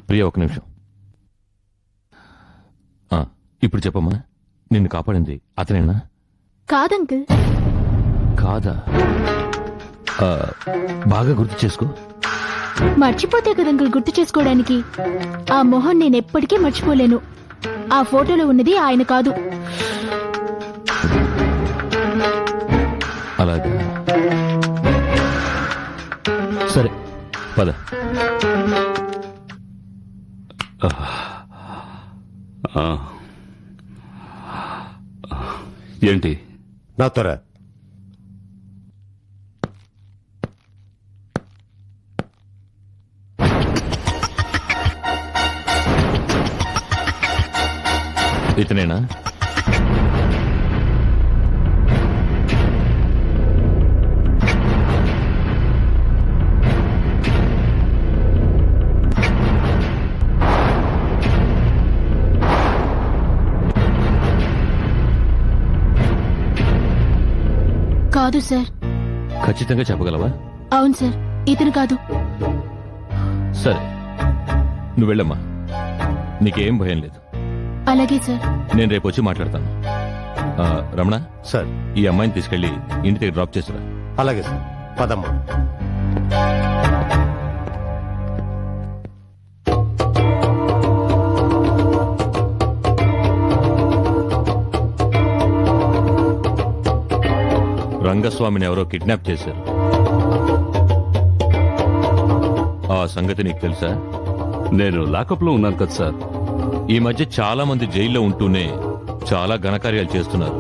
ప్రియా ఒక నిమిషం. ఇప్పుడు చెప్పమ్మా, నిన్ను కాపాడింది అతనేనా? కాదంకుల్. కాదా? బాగా గుర్తు చేసుకో. మర్చిపోతే కదంకుల్ గుర్తు చేసుకోవడానికి. ఆ మొహం నేనెప్పటికీ మర్చిపోలేను. ఆ ఫోటోలో ఉన్నది ఆయన కాదు. అలాగా, సరే పద. ఏంటి నా త్వర ఇతనేనా? కాదు సార్. ఖచ్చితంగా చెప్పగలవా? అవును సార్, ఇతను కాదు. సరే, నువ్వు వెళ్ళమ్మా, నీకేం భయం లేదు. అలాగే సార్. నేను రేపు వచ్చి మాట్లాడతాను. రమణ సార్, ఈ అమ్మాయిని తీసుకెళ్లి ఇంటి దగ్గర డ్రాప్ చేసిరా. అలాగే సార్, పదమ్మా. రంగస్వామిని ఎవరో కిడ్నాప్ చేశారు. ఆ సంగతి నీకు తెలుసా? నేను లాకప్ లో ఉన్నాను కదా సార్. ఈ మధ్య చాలా మంది జైల్లో ఉంటూనే చాలా ఘనకార్యాలు చేస్తున్నారు.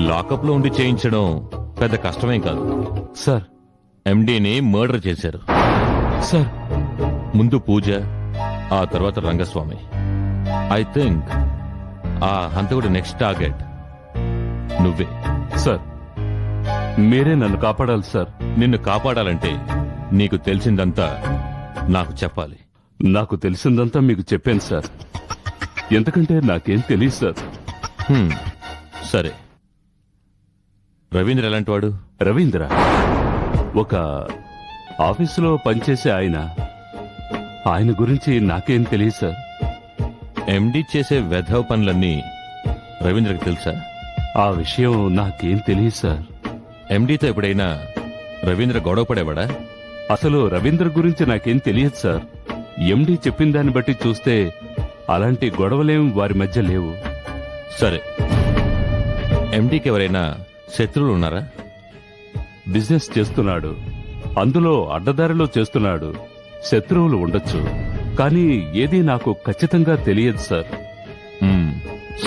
లాకప్ లో ఉండి చేయించడం పెద్ద కష్టమేం కాదు. సార్, ఎండీని మర్డర్ చేశారు. సార్, ముందు పూజ, ఆ తర్వాత రంగస్వామి. ఐ థింక్ ఆ హంతకుడి నెక్స్ట్ టార్గెట్ నువ్వే. సార్, మీరే నన్ను కాపాడాలి సార్. నిన్ను కాపాడాలంటే నీకు తెలిసిందంతా నాకు చెప్పాలి. నాకు తెలిసిందంతా మీకు చెప్పాను సార్. ఎందుకంటే నాకేం తెలియదు సార్. సరే, రవీంద్ర ఎలాంటి వాడు? రవీంద్ర ఒక ఆఫీసులో పనిచేసే ఆయన గురించి నాకేం తెలియదు సార్. ఎండీ చేసే వెధవ పనులన్నీ రవీంద్రకి తెలుసా? ఆ విషయం నాకేం తెలియదు సార్. ఎండీతో ఎప్పుడైనా రవీంద్ర గొడవ పడేవాడా? అసలు రవీంద్ర గురించి నాకేం తెలియదు సార్. ఎండీ చెప్పిన దాన్ని బట్టి చూస్తే అలాంటి గొడవలేం వారి మధ్య లేవు. సరే, ఎండీకి ఎవరైనా శత్రువులు ఉన్నారా? బిజినెస్ చేస్తున్నాడు, అందులో అడ్డదారిలో చేస్తున్నాడు. శత్రువులు ఉండొచ్చు, కానీ ఏదీ నాకు ఖచ్చితంగా తెలియదు సార్.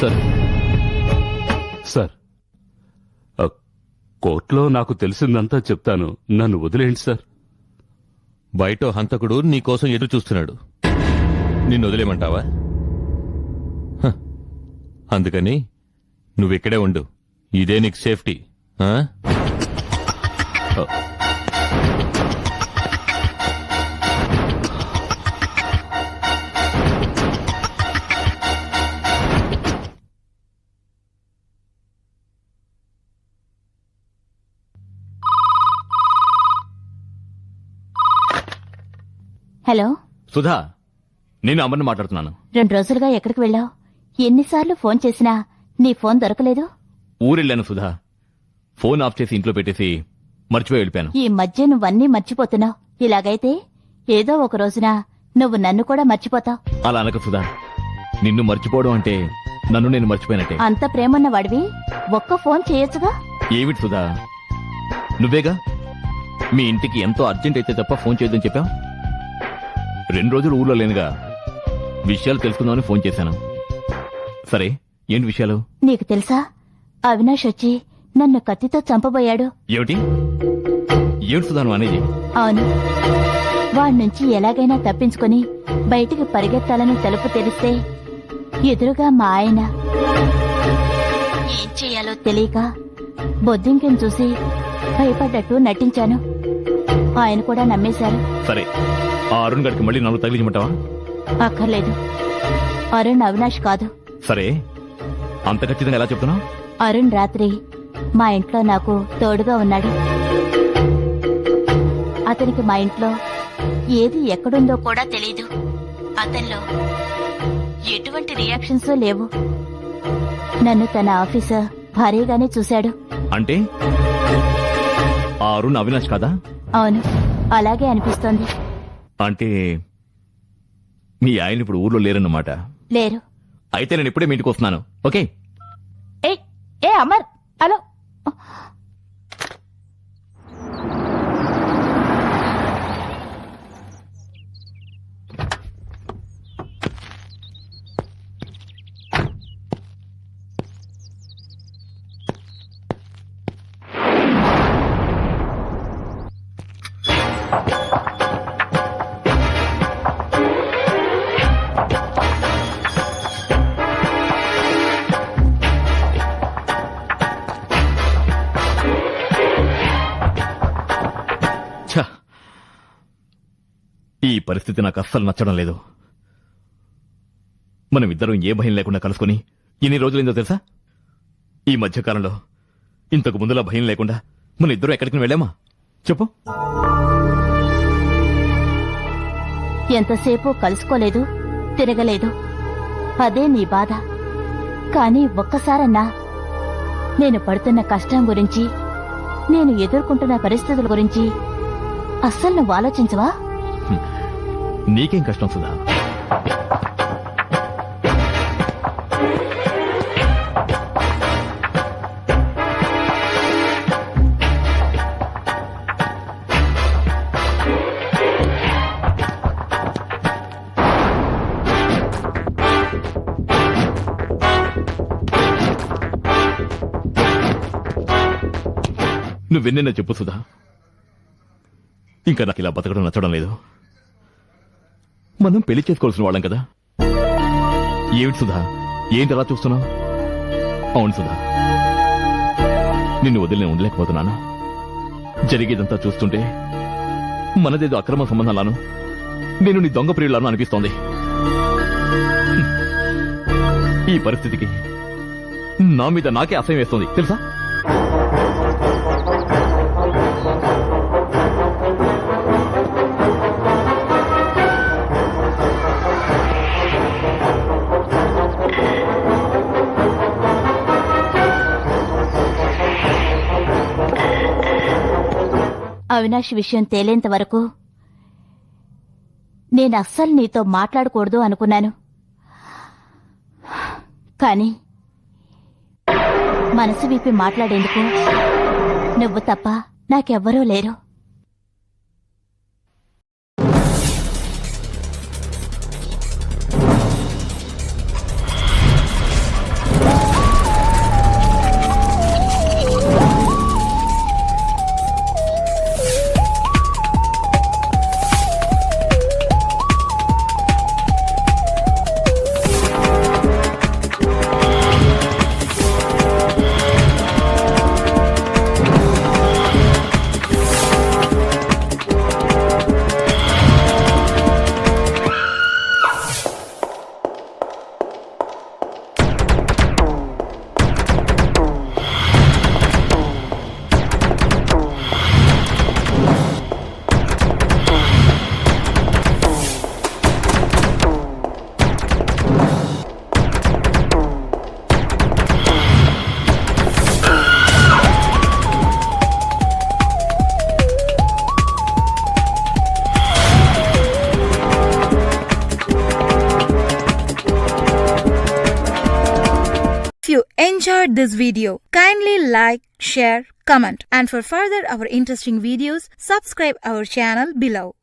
సరే సార్, కోర్టులో నాకు తెలిసిందంతా చెప్తాను. నన్ను వదిలేండి సార్. బయట హంతకుడు నీకోసం ఎదురు చూస్తున్నాడు. నిన్ను వదిలేమంటావా? అందుకని నువ్విక్కడే ఉండు. ఇదే నీకు సేఫ్టీ. హలో సుధా, నేను అమర్ని మాట్లాడుతున్నాను. 2 రోజులుగా ఎక్కడికి వెళ్ళావు? ఎన్నిసార్లు ఫోన్ చేసినా నీ ఫోన్ దొరకలేదు. ఊరెళ్ళాను సుధా. ఫోన్ ఆఫ్ చేసి ఇంట్లో పెట్టేసి మర్చిపోయి వెళ్ళిపోయాను. ఈ మధ్య నువ్వన్నీ మర్చిపోతున్నావు. ఇలాగైతే ఏదో ఒక రోజున నువ్వు నన్ను కూడా మర్చిపోతావు. అలా అనక సుధా. నిన్ను మర్చిపోవడం అంటే నన్ను నేను మర్చిపోయినట్టే. అంత ప్రేమన్న వాడివి ఒక్క ఫోన్ చేయొచ్చుగా. ఏమిటి సుధా, నువ్వేగా మీ ఇంటికి ఎంతో అర్జెంట్ అయితే తప్ప ఫోన్ చేయొద్దని చెప్పావు. 2 రోజులు ఊర్లో లేనుగా, విషయాలు తెలుసుకుందామని ఫోన్ చేశాను. సరే, ఏంటి విషయాలు? నీకు తెలుసా, అవినాష్ వచ్చి నన్ను కత్తితో చంపబోయాడు. ఏమిటి ఏమిటి సుధా నువ్వు అనేది? అవును, వాడి నుంచి ఎలాగైనా తప్పించుకొని బయటికి పరిగెత్తాలని తలుపు తెరిస్తే ఎదురుగా మా ఆయన. ఏం చెయ్యాలో తెలియక బొద్దింకని చూసి భయపడ్డట్టు నటించాను. ఆయన కూడా నమ్మేశారు. సరే, ఆ అరుణ్ గడికి మళ్ళీ నన్ను తగిలించమంటావా? అక్కర్లేదు, అరుణ్ అవినాష్ కాదు. సరే, అంత ఖచ్చితంగా ఎలా చెప్తున్నావు? అరుణ్ రాత్రి మా ఇంట్లో నాకు తోడుగా ఉన్నాడు. అతనికి మా ఇంట్లో ఏది ఎక్కడుందో కూడా తెలీదు. అతనిలో ఎటువంటి రియాక్షన్స్ లేవు. నన్ను తన ఆఫీసర్ భారీగానే చూశాడు. అంటే ఆ అరుణ్ అవినాష్ కదా? అవును, అలాగే అనిపిస్తోంది. అంటే మీ ఆయన ఇప్పుడు ఊర్లో లేరన్నమాట. లేరు. అయితే నేను ఇప్పుడే మీ ఇంటికి వస్తున్నాను. ఓకే? ఏ అమర్, హలో. ఛ! ఈ పరిస్థితి నాకు అస్సలు నచ్చడం లేదు. మనమిద్దరం ఏ భయం లేకుండా కలుసుకుని ఎన్ని రోజులైందో తెలుసా? ఈ మధ్యకాలంలో ఇంతకు ముందులా భయం లేకుండా మన ఇద్దరం ఎక్కడికి వెళ్ళామా చెప్పు? ఎంతసేపు కలుసుకోలేదు, తిరగలేదు. అదే నీ బాధ. కానీ ఒక్కసారన్నా నేను పడుతున్న కష్టం గురించి, నేను ఎదుర్కొంటున్న పరిస్థితుల గురించి అస్సలు నువ్వు ఆలోచించవా? నీకేం కష్టం సుధా? నువ్వెన్నైనా చెప్పు సుధా, ఇంకా నాకు ఇలా బతకడం నచ్చడం లేదు. మనం పెళ్లి చేసుకోవాల్సిన వాళ్ళం కదా. ఏమిటి సుధా, ఏంటి అలా చూస్తున్నావు? అవును సుధా, నిన్ను వదిలి నేను ఉండలేకపోతున్నాను. జరిగేదంతా చూస్తుంటే మనదేదో అక్రమ సంబంధాలను, నేను నీ దొంగ ప్రియులను అనిపిస్తోంది. ఈ పరిస్థితికి నా మీద నాకే అసహ్యం వేస్తోంది తెలుసా? అవినాష్ విషయం తేలేంత వరకు నేను అస్సలు నీతో మాట్లాడకూడదు అనుకున్నాను. కానీ మనసు విప్పి మాట్లాడేందుకు నువ్వు తప్ప నాకెవ్వరూ లేరు. If you enjoyed this video, kindly like, share, comment, and for further our interesting videos, subscribe our channel below.